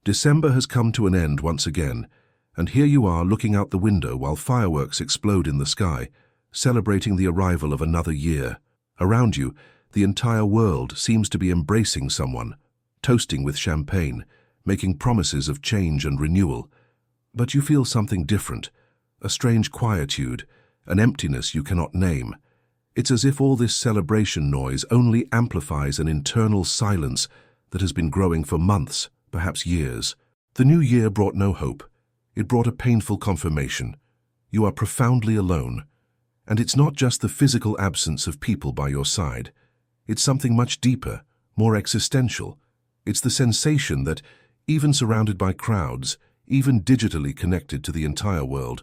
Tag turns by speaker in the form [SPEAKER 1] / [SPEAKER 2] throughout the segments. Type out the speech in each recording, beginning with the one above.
[SPEAKER 1] December has come to an end once again, and here you are looking out the window while fireworks explode in the sky, celebrating the arrival of another year. Around you, the entire world seems to be embracing someone, toasting with champagne, making promises of change and renewal. But you feel something different, a strange quietude, an emptiness you cannot name. It's as if all this celebration noise only amplifies an internal silence that has been growing for months, perhaps years. The new year brought no hope. It brought a painful confirmation. You are profoundly alone. And it's not just the physical absence of people by your side. It's something much deeper, more existential. It's the sensation that, even surrounded by crowds, even digitally connected to the entire world,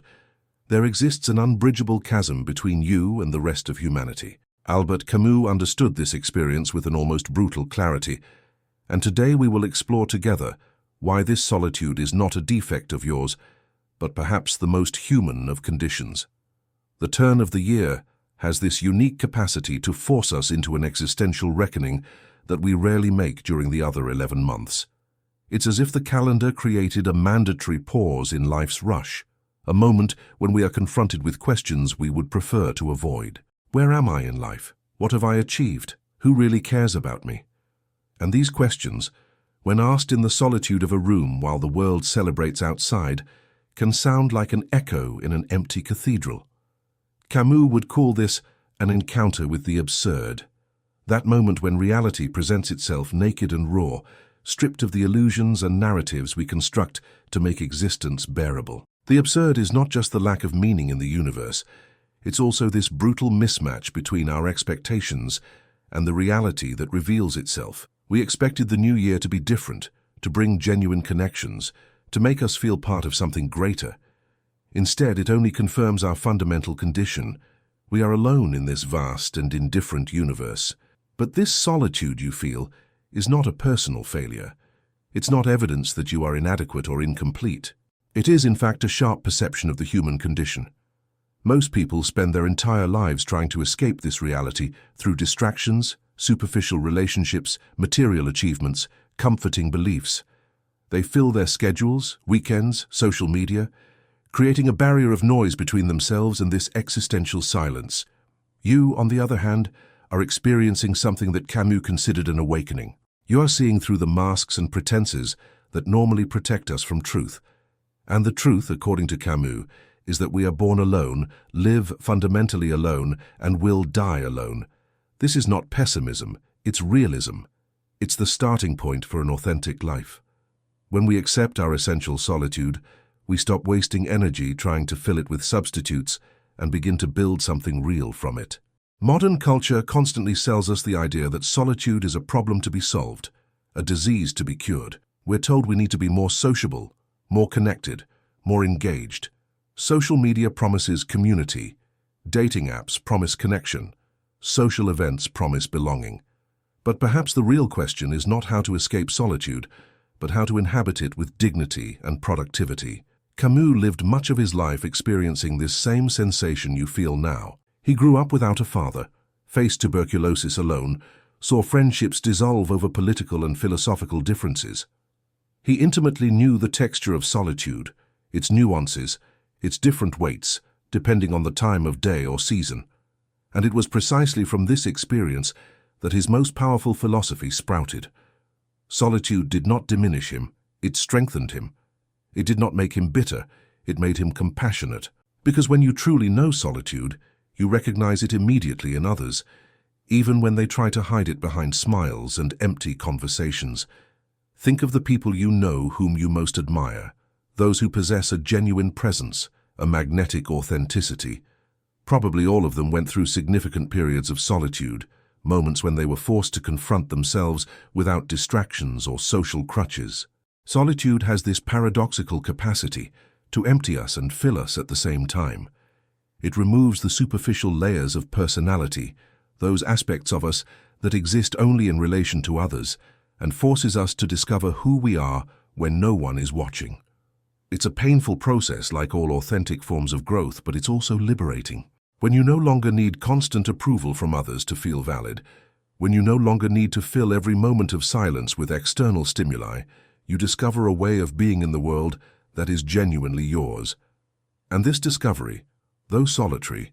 [SPEAKER 1] there exists an unbridgeable chasm between you and the rest of humanity. Albert Camus understood this experience with an almost brutal clarity, and today we will explore together why this solitude is not a defect of yours, but perhaps the most human of conditions. The turn of the year has this unique capacity to force us into an existential reckoning that we rarely make during the other 11 months. It's as if the calendar created a mandatory pause in life's rush, a moment when we are confronted with questions we would prefer to avoid. Where am I in life? What have I achieved? Who really cares about me? And these questions, when asked in the solitude of a room while the world celebrates outside, can sound like an echo in an empty cathedral. Camus would call this an encounter with the absurd, that moment when reality presents itself naked and raw, stripped of the illusions and narratives we construct to make existence bearable. The absurd is not just the lack of meaning in the universe, it's also this brutal mismatch between our expectations and the reality that reveals itself. We expected the new year to be different, to bring genuine connections, to make us feel part of something greater. Instead, it only confirms our fundamental condition. We are alone in this vast and indifferent universe. But this solitude you feel is not a personal failure. It's not evidence that you are inadequate or incomplete. It is, in fact, a sharp perception of the human condition. Most people spend their entire lives trying to escape this reality through distractions, superficial relationships, material achievements, comforting beliefs. They fill their schedules, weekends, social media, creating a barrier of noise between themselves and this existential silence. You, on the other hand, are experiencing something that Camus considered an awakening. You are seeing through the masks and pretenses that normally protect us from truth. And the truth, according to Camus, is that we are born alone, live fundamentally alone, and will die alone. This is not pessimism, it's realism. It's the starting point for an authentic life. When we accept our essential solitude, we stop wasting energy trying to fill it with substitutes and begin to build something real from it. Modern culture constantly sells us the idea that solitude is a problem to be solved, a disease to be cured. We're told we need to be more sociable, more connected, more engaged. Social media promises community. Dating apps promise connection. Social events promise belonging. But perhaps the real question is not how to escape solitude, but how to inhabit it with dignity and productivity. Camus lived much of his life experiencing this same sensation you feel now. He grew up without a father, faced tuberculosis alone, saw friendships dissolve over political and philosophical differences. He intimately knew the texture of solitude, its nuances, its different weights, depending on the time of day or season. And it was precisely from this experience that his most powerful philosophy sprouted. Solitude did not diminish him, it strengthened him. It did not make him bitter, it made him compassionate. Because when you truly know solitude, you recognize it immediately in others, even when they try to hide it behind smiles and empty conversations. Think of the people you know whom you most admire, those who possess a genuine presence, a magnetic authenticity. Probably all of them went through significant periods of solitude, moments when they were forced to confront themselves without distractions or social crutches. Solitude has this paradoxical capacity to empty us and fill us at the same time. It removes the superficial layers of personality, those aspects of us that exist only in relation to others, and forces us to discover who we are when no one is watching. It's a painful process like all authentic forms of growth, but it's also liberating. When you no longer need constant approval from others to feel valid, when you no longer need to fill every moment of silence with external stimuli, you discover a way of being in the world that is genuinely yours. And this discovery, though solitary,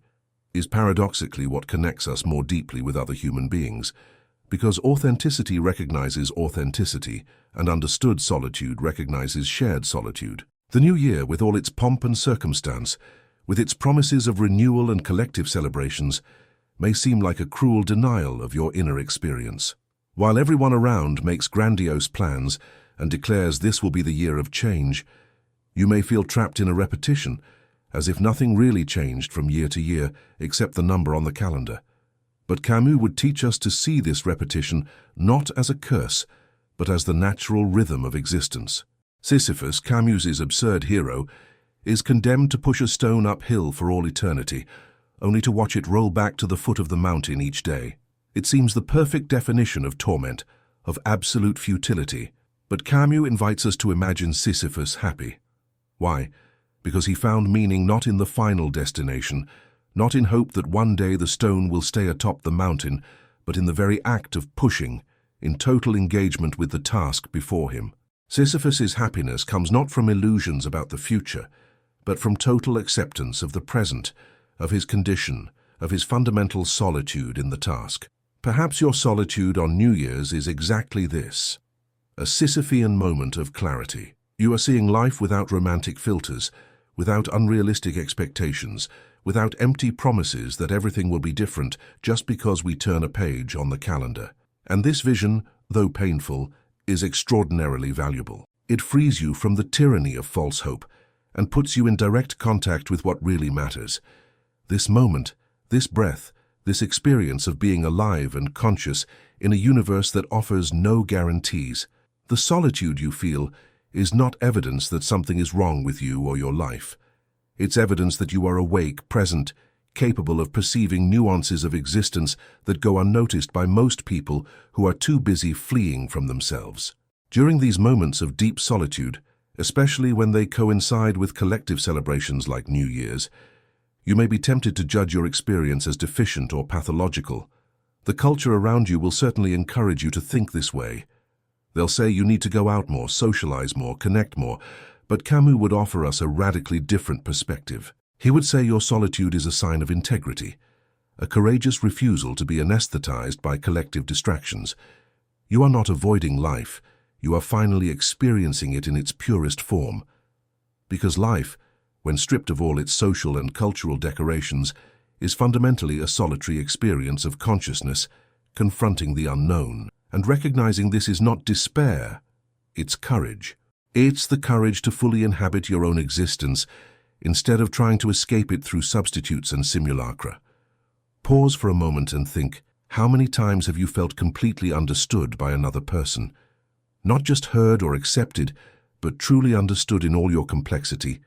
[SPEAKER 1] is paradoxically what connects us more deeply with other human beings, because authenticity recognizes authenticity, and understood solitude recognizes shared solitude. The new year, with all its pomp and circumstance, with its promises of renewal and collective celebrations, may seem like a cruel denial of your inner experience. While everyone around makes grandiose plans and declares this will be the year of change, you may feel trapped in a repetition, as if nothing really changed from year to year except the number on the calendar. But Camus would teach us to see this repetition not as a curse, but as the natural rhythm of existence. Sisyphus, Camus's absurd hero, is condemned to push a stone uphill for all eternity, only to watch it roll back to the foot of the mountain each day. It seems the perfect definition of torment, of absolute futility. But Camus invites us to imagine Sisyphus happy. Why? Because he found meaning not in the final destination, not in hope that one day the stone will stay atop the mountain, but in the very act of pushing, in total engagement with the task before him. Sisyphus's happiness comes not from illusions about the future, but from total acceptance of the present, of his condition, of his fundamental solitude in the task. Perhaps your solitude on New Year's is exactly this, a Sisyphean moment of clarity. You are seeing life without romantic filters, without unrealistic expectations, without empty promises that everything will be different just because we turn a page on the calendar. And this vision, though painful, is extraordinarily valuable. It frees you from the tyranny of false hope and puts you in direct contact with what really matters. This moment, this breath, this experience of being alive and conscious in a universe that offers no guarantees. The solitude you feel is not evidence that something is wrong with you or your life. It's evidence that you are awake, present, capable of perceiving nuances of existence that go unnoticed by most people who are too busy fleeing from themselves. During these moments of deep solitude, especially when they coincide with collective celebrations like New Year's, you may be tempted to judge your experience as deficient or pathological. The culture around you will certainly encourage you to think this way. They'll say you need to go out more, socialize more, connect more, but Camus would offer us a radically different perspective. He would say your solitude is a sign of integrity, a courageous refusal to be anesthetized by collective distractions. You are not avoiding life, you are finally experiencing it in its purest form. Because life, when stripped of all its social and cultural decorations, is fundamentally a solitary experience of consciousness, confronting the unknown. And recognizing this is not despair, it's courage. It's the courage to fully inhabit your own existence, instead of trying to escape it through substitutes and simulacra. Pause for a moment and think, how many times have you felt completely understood by another person? Not just heard or accepted, but truly understood in all your complexity,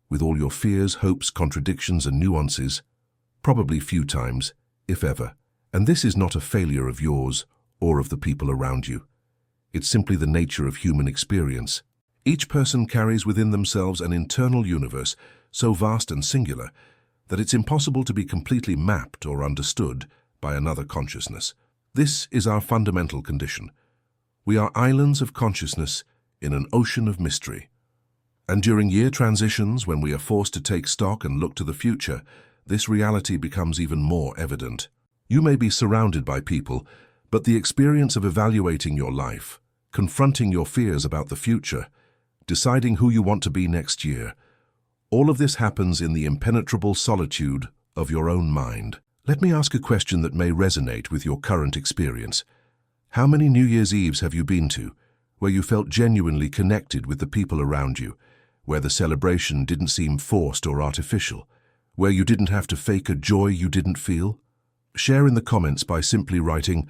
[SPEAKER 1] with all your fears, hopes, contradictions, and nuances? Probably few times, if ever. And this is not a failure of yours or of the people around you. It's simply the nature of human experience. Each person carries within themselves an internal universe so vast and singular that it's impossible to be completely mapped or understood by another consciousness. This is our fundamental condition. We are islands of consciousness in an ocean of mystery. And during year transitions, when we are forced to take stock and look to the future, this reality becomes even more evident. You may be surrounded by people, but the experience of evaluating your life, confronting your fears about the future, deciding who you want to be next year, all of this happens in the impenetrable solitude of your own mind. Let me ask a question that may resonate with your current experience. How many New Year's Eves have you been to, where you felt genuinely connected with the people around you, where the celebration didn't seem forced or artificial, where you didn't have to fake a joy you didn't feel? Share in the comments by simply writing,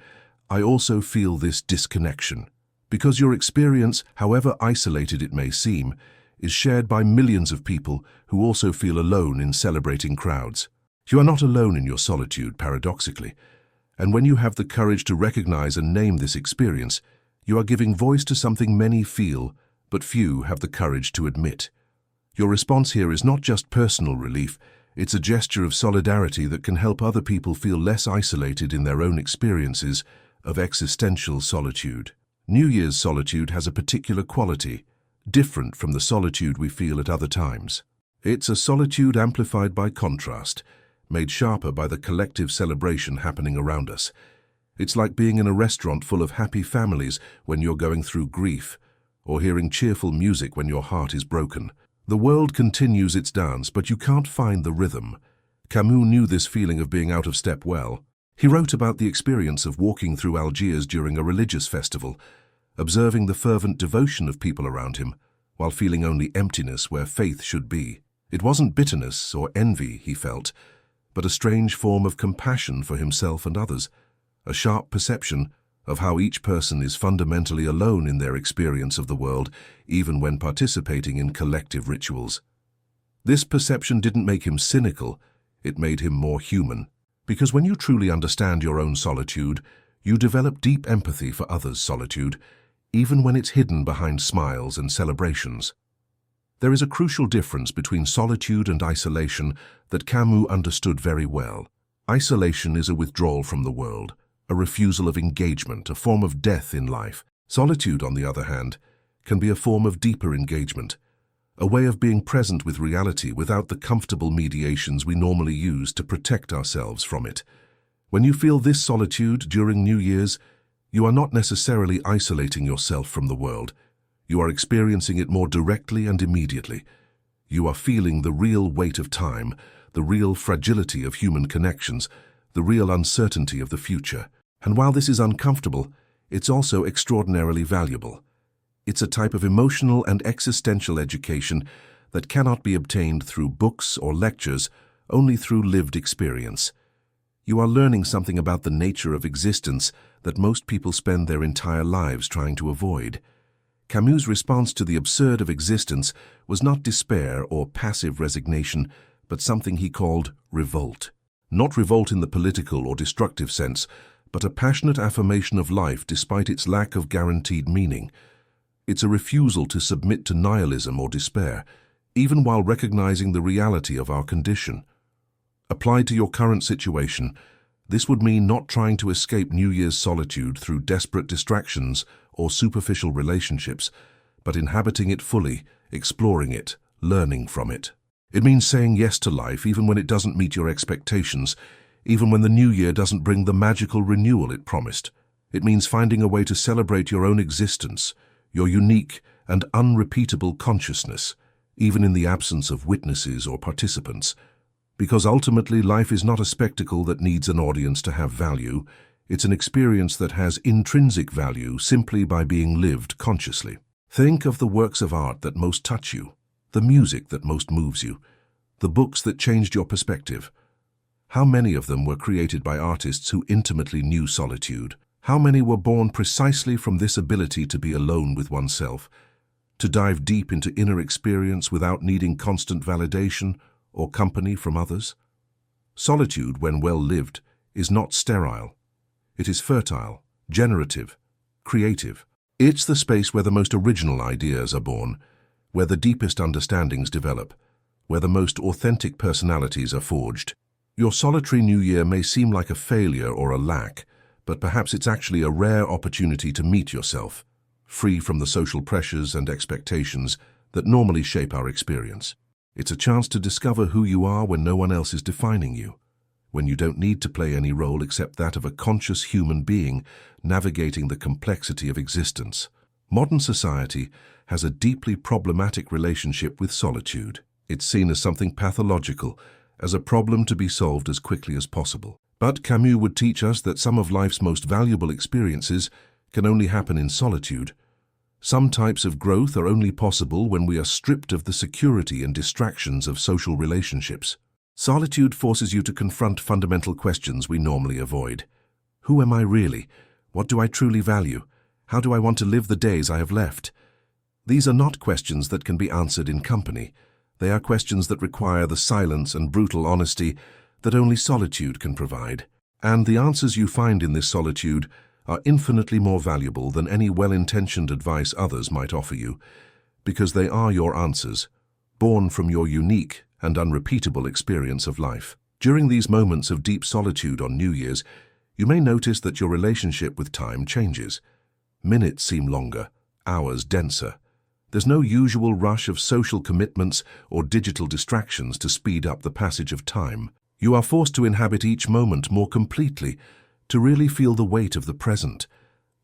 [SPEAKER 1] "I also feel this disconnection," because your experience, however isolated it may seem, is shared by millions of people who also feel alone in celebrating crowds. You are not alone in your solitude, paradoxically, and when you have the courage to recognize and name this experience, you are giving voice to something many feel, but few have the courage to admit. Your response here is not just personal relief, it's a gesture of solidarity that can help other people feel less isolated in their own experiences of existential solitude. New Year's solitude has a particular quality, different from the solitude we feel at other times. It's a solitude amplified by contrast, made sharper by the collective celebration happening around us. It's like being in a restaurant full of happy families when you're going through grief, or hearing cheerful music when your heart is broken. The world continues its dance, but you can't find the rhythm. Camus knew this feeling of being out of step well. He wrote about the experience of walking through Algiers during a religious festival, observing the fervent devotion of people around him, while feeling only emptiness where faith should be. It wasn't bitterness or envy he felt, but a strange form of compassion for himself and others, a sharp perception of how each person is fundamentally alone in their experience of the world, even when participating in collective rituals. This perception didn't make him cynical, it made him more human. Because when you truly understand your own solitude, you develop deep empathy for others' solitude, even when it's hidden behind smiles and celebrations. There is a crucial difference between solitude and isolation that Camus understood very well. Isolation is a withdrawal from the world, a refusal of engagement, a form of death in life. Solitude, on the other hand, can be a form of deeper engagement, a way of being present with reality without the comfortable mediations we normally use to protect ourselves from it. When you feel this solitude during New Year's, you are not necessarily isolating yourself from the world. You are experiencing it more directly and immediately. You are feeling the real weight of time, the real fragility of human connections, the real uncertainty of the future. And while this is uncomfortable, it's also extraordinarily valuable. It's a type of emotional and existential education that cannot be obtained through books or lectures, only through lived experience. You are learning something about the nature of existence that most people spend their entire lives trying to avoid. Camus' response to the absurd of existence was not despair or passive resignation, but something he called revolt. Not revolt in the political or destructive sense, but a passionate affirmation of life despite its lack of guaranteed meaning. It's a refusal to submit to nihilism or despair, even while recognizing the reality of our condition. Applied to your current situation, this would mean not trying to escape New Year's solitude through desperate distractions or superficial relationships, but inhabiting it fully, exploring it, learning from it. It means saying yes to life even when it doesn't meet your expectations, even when the new year doesn't bring the magical renewal it promised. It means finding a way to celebrate your own existence, your unique and unrepeatable consciousness, even in the absence of witnesses or participants. Because ultimately life is not a spectacle that needs an audience to have value. It's an experience that has intrinsic value simply by being lived consciously. Think of the works of art that most touch you, the music that most moves you, the books that changed your perspective. How many of them were created by artists who intimately knew solitude? How many were born precisely from this ability to be alone with oneself, to dive deep into inner experience without needing constant validation or company from others? Solitude, when well lived, is not sterile. It is fertile, generative, creative. It's the space where the most original ideas are born, where the deepest understandings develop, where the most authentic personalities are forged. Your solitary new year may seem like a failure or a lack, but perhaps it's actually a rare opportunity to meet yourself, free from the social pressures and expectations that normally shape our experience. It's a chance to discover who you are when no one else is defining you, when you don't need to play any role except that of a conscious human being navigating the complexity of existence. Modern society has a deeply problematic relationship with solitude. It's seen as something pathological, as a problem to be solved as quickly as possible. But Camus would teach us that some of life's most valuable experiences can only happen in solitude. Some types of growth are only possible when we are stripped of the security and distractions of social relationships. Solitude forces you to confront fundamental questions we normally avoid. Who am I really? What do I truly value? How do I want to live the days I have left? These are not questions that can be answered in company. They are questions that require the silence and brutal honesty that only solitude can provide. And the answers you find in this solitude are infinitely more valuable than any well-intentioned advice others might offer you, because they are your answers, born from your unique and unrepeatable experience of life. During these moments of deep solitude on New Year's, you may notice that your relationship with time changes. Minutes seem longer, hours denser. There's no usual rush of social commitments or digital distractions to speed up the passage of time. You are forced to inhabit each moment more completely, to really feel the weight of the present.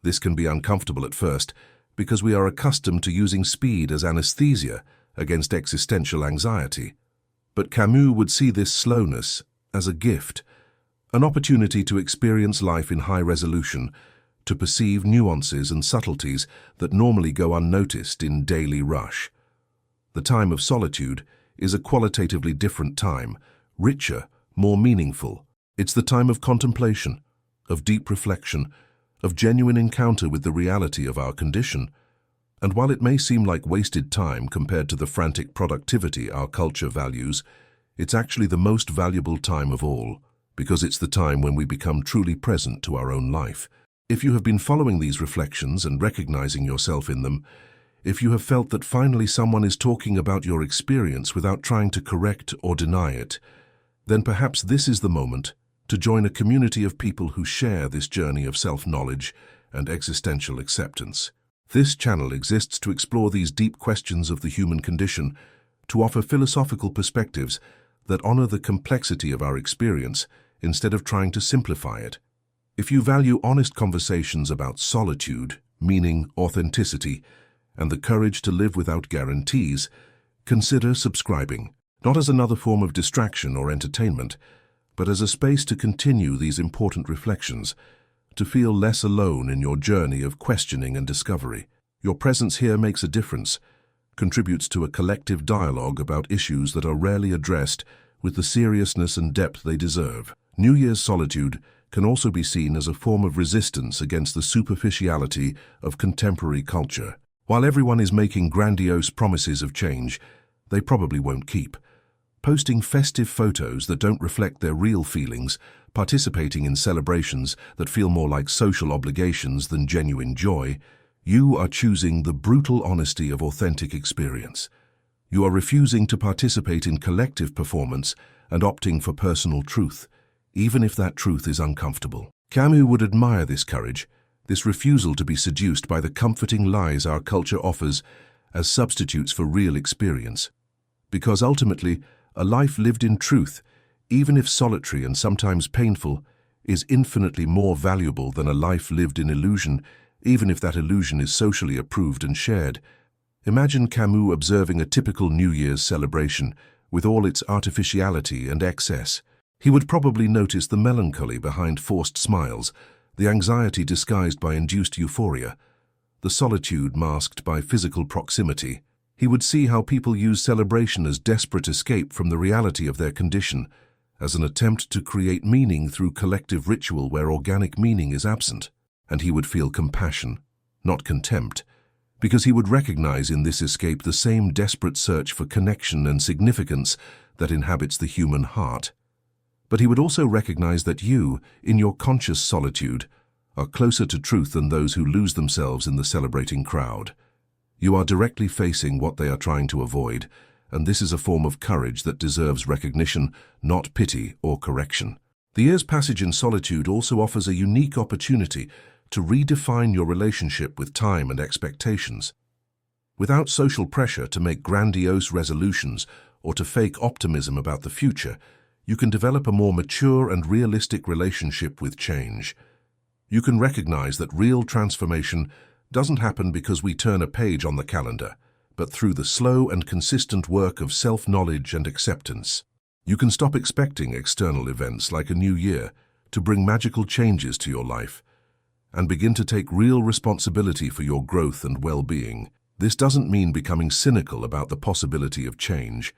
[SPEAKER 1] This can be uncomfortable at first, because we are accustomed to using speed as anesthesia against existential anxiety. But Camus would see this slowness as a gift, an opportunity to experience life in high resolution, to perceive nuances and subtleties that normally go unnoticed in daily rush. The time of solitude is a qualitatively different time, richer, more meaningful. It's the time of contemplation, of deep reflection, of genuine encounter with the reality of our condition. And while it may seem like wasted time compared to the frantic productivity our culture values, it's actually the most valuable time of all, because it's the time when we become truly present to our own life. If you have been following these reflections and recognizing yourself in them, if you have felt that finally someone is talking about your experience without trying to correct or deny it, then perhaps this is the moment to join a community of people who share this journey of self-knowledge and existential acceptance. This channel exists to explore these deep questions of the human condition, to offer philosophical perspectives that honor the complexity of our experience instead of trying to simplify it. If you value honest conversations about solitude, meaning, authenticity, and the courage to live without guarantees, consider subscribing, not as another form of distraction or entertainment, but as a space to continue these important reflections, to feel less alone in your journey of questioning and discovery. Your presence here makes a difference, contributes to a collective dialogue about issues that are rarely addressed with the seriousness and depth they deserve. New Year's solitude can also be seen as a form of resistance against the superficiality of contemporary culture. While everyone is making grandiose promises of change, they probably won't keep. Posting festive photos that don't reflect their real feelings, participating in celebrations that feel more like social obligations than genuine joy, you are choosing the brutal honesty of authentic experience. You are refusing to participate in collective performance and opting for personal truth, even if that truth is uncomfortable. Camus would admire this courage, this refusal to be seduced by the comforting lies our culture offers as substitutes for real experience. Because ultimately, a life lived in truth, even if solitary and sometimes painful, is infinitely more valuable than a life lived in illusion, even if that illusion is socially approved and shared. Imagine Camus observing a typical New Year's celebration with all its artificiality and excess. He would probably notice the melancholy behind forced smiles, the anxiety disguised by induced euphoria, the solitude masked by physical proximity. He would see how people use celebration as desperate escape from the reality of their condition, as an attempt to create meaning through collective ritual where organic meaning is absent. And he would feel compassion, not contempt, because he would recognize in this escape the same desperate search for connection and significance that inhabits the human heart. But he would also recognize that you, in your conscious solitude, are closer to truth than those who lose themselves in the celebrating crowd. You are directly facing what they are trying to avoid, and this is a form of courage that deserves recognition, not pity or correction. The year's passage in solitude also offers a unique opportunity to redefine your relationship with time and expectations. Without social pressure to make grandiose resolutions or to fake optimism about the future, you can develop a more mature and realistic relationship with change. You can recognize that real transformation doesn't happen because we turn a page on the calendar, but through the slow and consistent work of self-knowledge and acceptance. You can stop expecting external events like a new year to bring magical changes to your life and begin to take real responsibility for your growth and well-being. This doesn't mean becoming cynical about the possibility of change,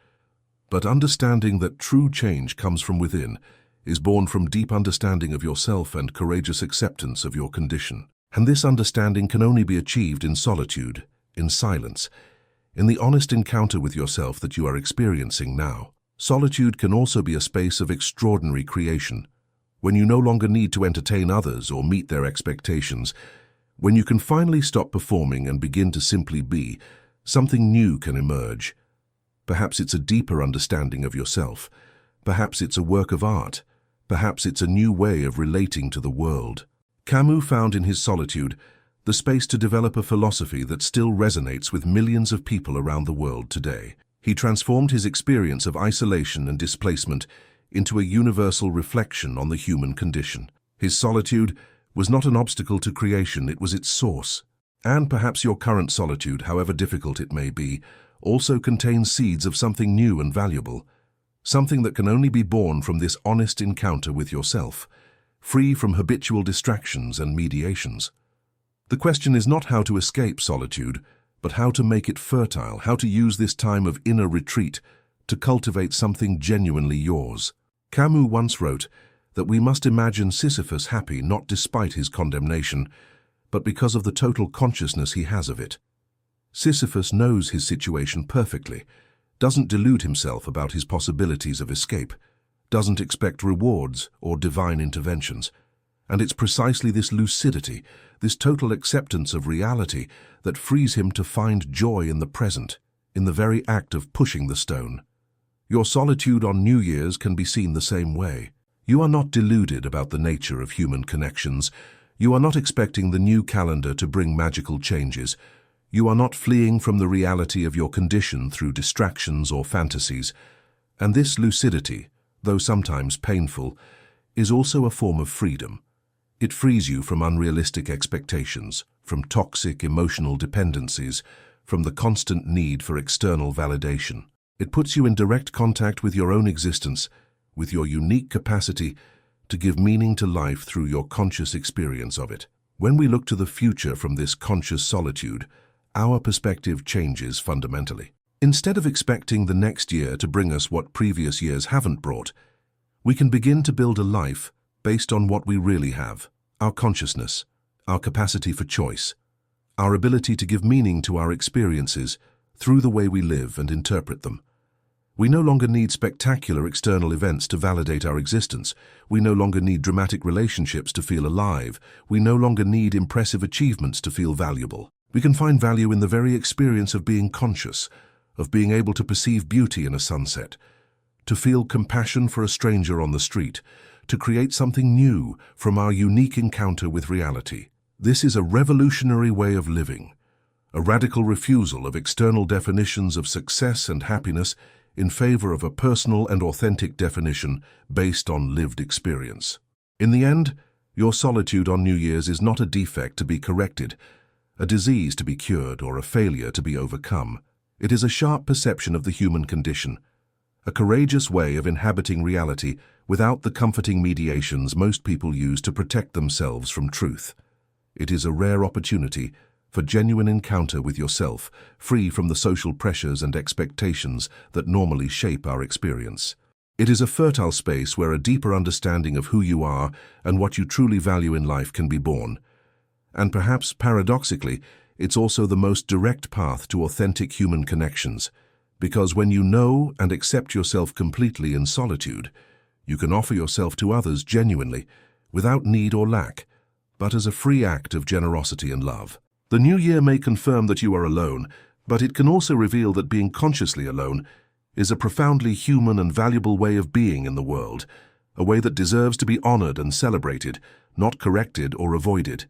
[SPEAKER 1] but understanding that true change comes from within, is born from deep understanding of yourself and courageous acceptance of your condition. And this understanding can only be achieved in solitude, in silence, in the honest encounter with yourself that you are experiencing now. Solitude can also be a space of extraordinary creation, when you no longer need to entertain others or meet their expectations. When you can finally stop performing and begin to simply be, something new can emerge. Perhaps it's a deeper understanding of yourself. Perhaps it's a work of art. Perhaps it's a new way of relating to the world. Camus found in his solitude the space to develop a philosophy that still resonates with millions of people around the world today. He transformed his experience of isolation and displacement into a universal reflection on the human condition. His solitude was not an obstacle to creation, it was its source. And perhaps your current solitude, however difficult it may be, also contains seeds of something new and valuable, something that can only be born from this honest encounter with yourself, free from habitual distractions and mediations. The question is not how to escape solitude, but how to make it fertile, how to use this time of inner retreat to cultivate something genuinely yours. Camus once wrote that we must imagine Sisyphus happy not despite his condemnation, but because of the total consciousness he has of it. Sisyphus knows his situation perfectly, doesn't delude himself about his possibilities of escape, doesn't expect rewards or divine interventions. And it's precisely this lucidity, this total acceptance of reality, that frees him to find joy in the present, in the very act of pushing the stone. Your solitude on New Year's can be seen the same way. You are not deluded about the nature of human connections. You are not expecting the new calendar to bring magical changes. You are not fleeing from the reality of your condition through distractions or fantasies. And this lucidity, though sometimes painful, is also a form of freedom. It frees you from unrealistic expectations, from toxic emotional dependencies, from the constant need for external validation. It puts you in direct contact with your own existence, with your unique capacity to give meaning to life through your conscious experience of it. When we look to the future from this conscious solitude, our perspective changes fundamentally. Instead of expecting the next year to bring us what previous years haven't brought, we can begin to build a life based on what we really have: our consciousness, our capacity for choice, our ability to give meaning to our experiences through the way we live and interpret them. We no longer need spectacular external events to validate our existence. We no longer need dramatic relationships to feel alive. We no longer need impressive achievements to feel valuable. We can find value in the very experience of being conscious, of being able to perceive beauty in a sunset, to feel compassion for a stranger on the street, to create something new from our unique encounter with reality. This is a revolutionary way of living, a radical refusal of external definitions of success and happiness in favor of a personal and authentic definition based on lived experience. In the end, your solitude on New Year's is not a defect to be corrected, a disease to be cured, or a failure to be overcome. It is a sharp perception of the human condition, a courageous way of inhabiting reality without the comforting mediations most people use to protect themselves from truth. It is a rare opportunity for genuine encounter with yourself, free from the social pressures and expectations that normally shape our experience. It is a fertile space where a deeper understanding of who you are and what you truly value in life can be born. And perhaps, paradoxically, it's also the most direct path to authentic human connections, because when you know and accept yourself completely in solitude, you can offer yourself to others genuinely, without need or lack, but as a free act of generosity and love. The new year may confirm that you are alone, but it can also reveal that being consciously alone is a profoundly human and valuable way of being in the world, a way that deserves to be honored and celebrated, not corrected or avoided.